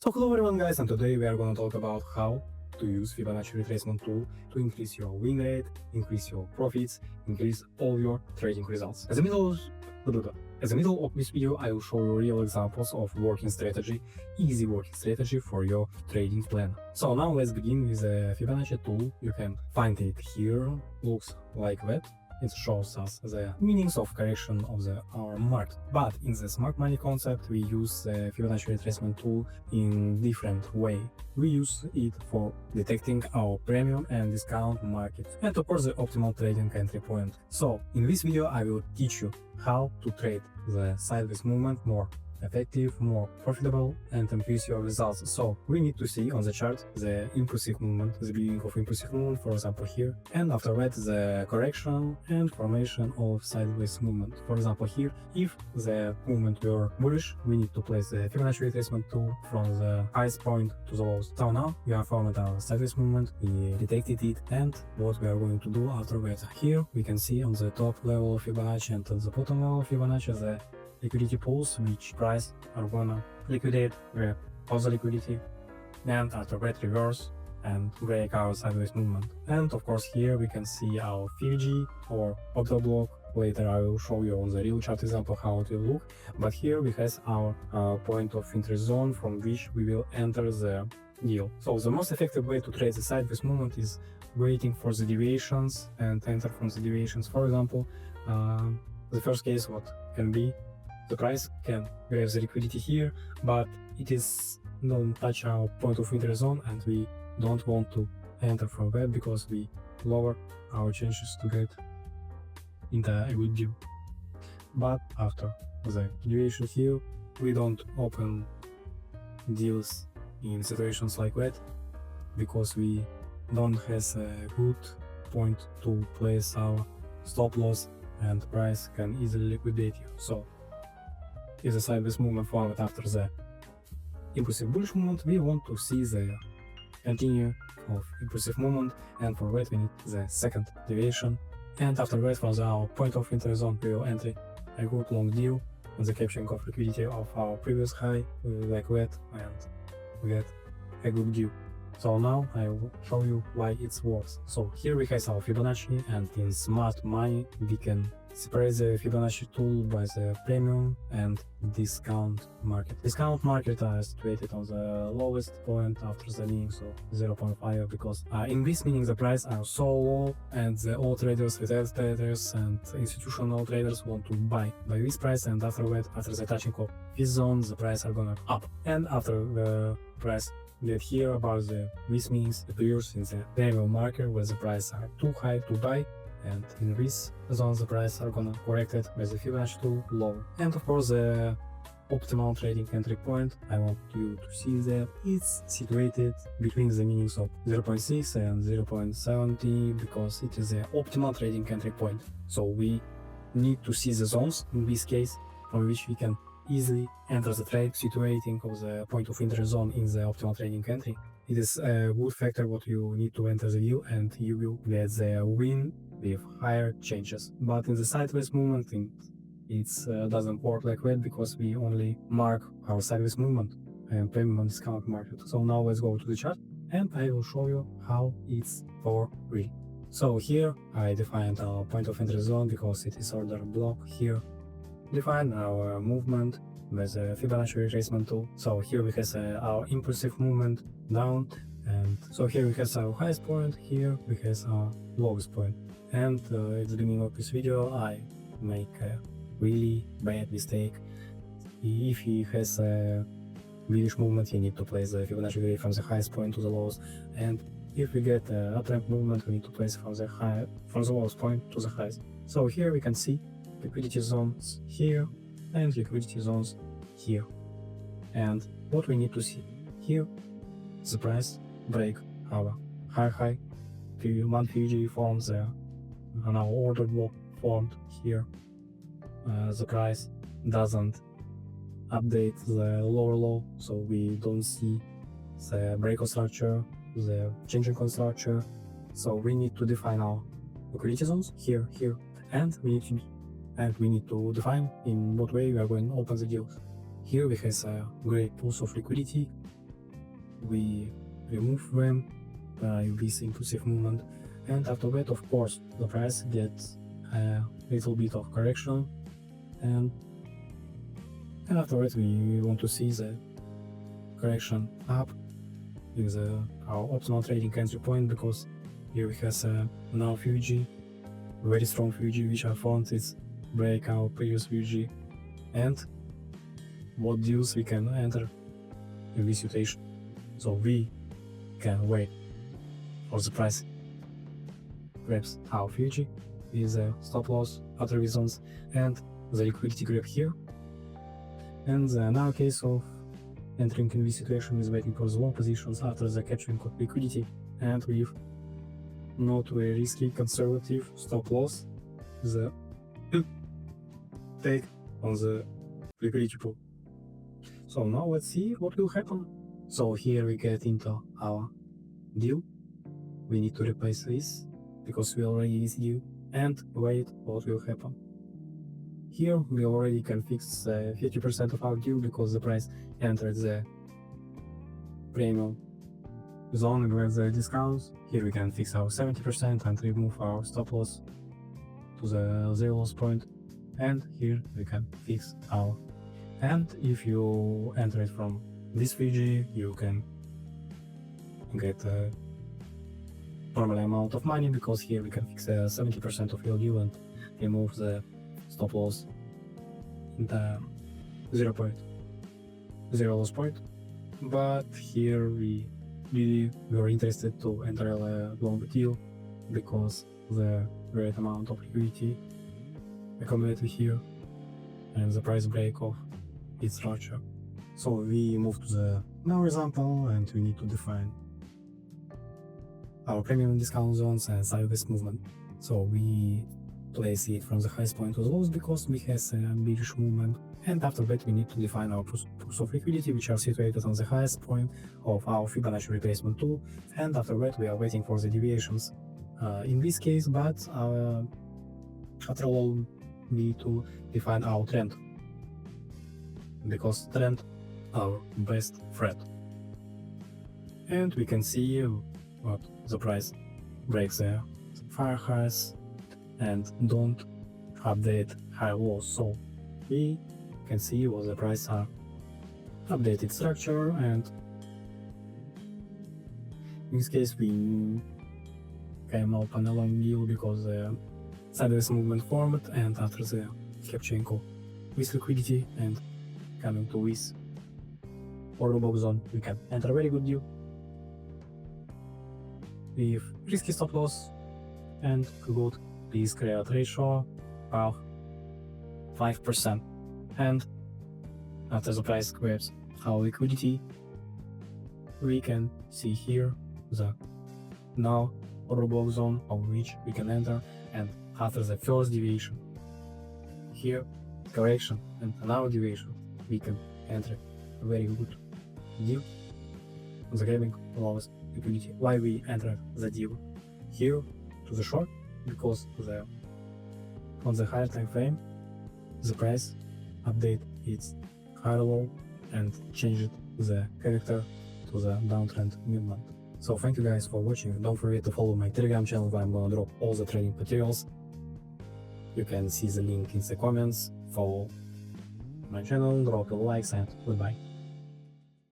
So hello everyone guys, and today we are going to talk about how to use Fibonacci retracement tool to increase your win rate, increase your profits, increase all your trading results. As a middle of this video, I will show you real examples of working strategy, easy working strategy for your trading plan. So now let's begin with the Fibonacci tool. You can find it here, looks like that. It shows us the meanings of correction of our market. But in the smart money concept, we use the Fibonacci retracement tool in different way. We use it for detecting our premium and discount market and of course the optimal trading entry point. So in this video I will teach you how to trade the sideways movement more effective, more profitable, and increase your results. So we need to see on the chart the impulsive movement, the beginning of impulsive movement, for example here, and after that the correction and formation of sideways movement. For example here, if the movement were bullish, we need to place the Fibonacci retracement tool from the highest point to the lowest. So now we have formed our sideways movement, we detected it, and what we are going to do after that. Here we can see on the top level of Fibonacci and on the bottom level of Fibonacci the liquidity pools, which price are gonna liquidate, grab all the liquidity, and after that reverse and break our sideways movement. And of course here we can see our FG or order block. Later I will show you on the real chart example how it will look, but here we have our point of interest zone from which we will enter the deal. So the most effective way to trade the sideways movement is waiting for the deviations and enter from the deviations. For example, the first case what can be the price can grab the liquidity here, but it is don't touch our point of interest zone and we don't want to enter from that because we lower our chances to get into a good deal. But after the deviation here, we don't open deals in situations like that because we don't have a good point to place our stop loss and price can easily liquidate you. So if the sideways movement forward after the impulsive bullish movement, we want to see the continue of impulsive movement, and for that we need the second deviation, and after that from our point of interest zone we will enter a good long deal on the capturing of liquidity of our previous high like that, and we get a good deal. So now I will show you why it works. So here we have our Fibonacci, and in smart money we can separate the Fibonacci tool by the premium and discount market. Discount market are situated on the lowest point after the meaning, so 0.5, because in this meaning the price are so low and the all traders, retail traders and institutional traders want to buy by this price, and after that, after the touching of this zone, the price are gonna up, and after the price get here about the this means appears in the premium market where the price are too high to buy, and in this zone the price are gonna correct it with the Fibonacci tool lower. And of course the optimal trading entry point, I want you to see that it's situated between the meanings of 0.6 and 0.70 because it is the optimal trading entry point. So we need to see the zones in this case from which we can easily enter the trade, situating of the point of interest zone in the optimal trading entry. It is a good factor what you need to enter the deal, and you will get the win with higher changes. But in the sideways movement it doesn't work like that because we only mark our sideways movement and premium and discount market. So now let's go to the chart and I will show you how it's for real. So here I defined our point of interest zone because it is order block. Here define our movement with the Fibonacci retracement tool. So here we have our impulsive movement down, and so here we have our highest point, here we have our lowest point. And at the beginning of this video I make a really bad mistake. If he has a bearish movement, you need to place the Fibonacci grid from the highest point to the lowest, and if we get an uptrend movement, we need to place from the lowest point to the highest. So here we can see liquidity zones here and liquidity zones here, and what we need to see here, the price break our high one FG forms there, and our order block formed here. The price doesn't update the lower low, so we don't see the breakout structure, the changing structure. So we need to define our liquidity zones here, and we need to define in what way we are going to open the deals. Here we have a great pools of liquidity we remove them by this impulsive movement, and after that, of course, the price gets a little bit of correction, and after that we want to see the correction up with our optimal trading entry point, because here we have now Fuji, very strong Fuji, which I found is break our previous Fuji, and what deals we can enter in this situation. So we can wait for the price grabs our Fuji with a stop loss, other reasons, and the liquidity grab here. And another case of entering in this situation is waiting for the long positions after the capturing of liquidity, and with not very risky conservative stop loss, the take on the liquidity pool. So now let's see what will happen. So here we get into our deal. We need to replace this because we already this deal, and wait what will happen. Here we already can fix 50% of our deal because the price entered the premium zone where the discounts. Here we can fix our 70% and remove our stop loss to the zero loss point, and here we can fix our. And if you enter it from this Fuji, you can get a normal amount of money, because here we can fix 70% of your deal and remove the stop loss in the 0 loss point. But here we really were interested to enter a long deal because the great amount of liquidity accumulated here and the price break of its structure. So we move to the now example, and we need to define our premium discount zones and sideways movement. So we place it from the highest point to the lowest because we have a bearish movement, and after that we need to define our pools of liquidity, which are situated on the highest point of our Fibonacci retracement tool, and after that we are waiting for the deviations in this case, but after all we need to define our trend, because trend our best friend. And we can see what the price breaks the fire highs and don't update high lows, so we can see what the price are updated structure, and in this case we came open a long deal because the sideways movement formed, and after the capturing of with liquidity and coming to this order box zone, we can enter a very good deal with risky stop loss and good risk reward ratio of 5%. And after the price grabs our liquidity, we can see here the now order box zone of which we can enter, and after the first deviation here correction and another deviation, we can enter a very good deal on the grabbing lowest liquidity. Why we enter the deal here to the short? Because on the higher time frame the price update its higher low and changed the character to the downtrend movement. So thank you guys for watching. Don't forget to follow my Telegram channel where I'm gonna drop all the trading materials. You can see the link in the comments. Follow my channel, drop your likes, and goodbye.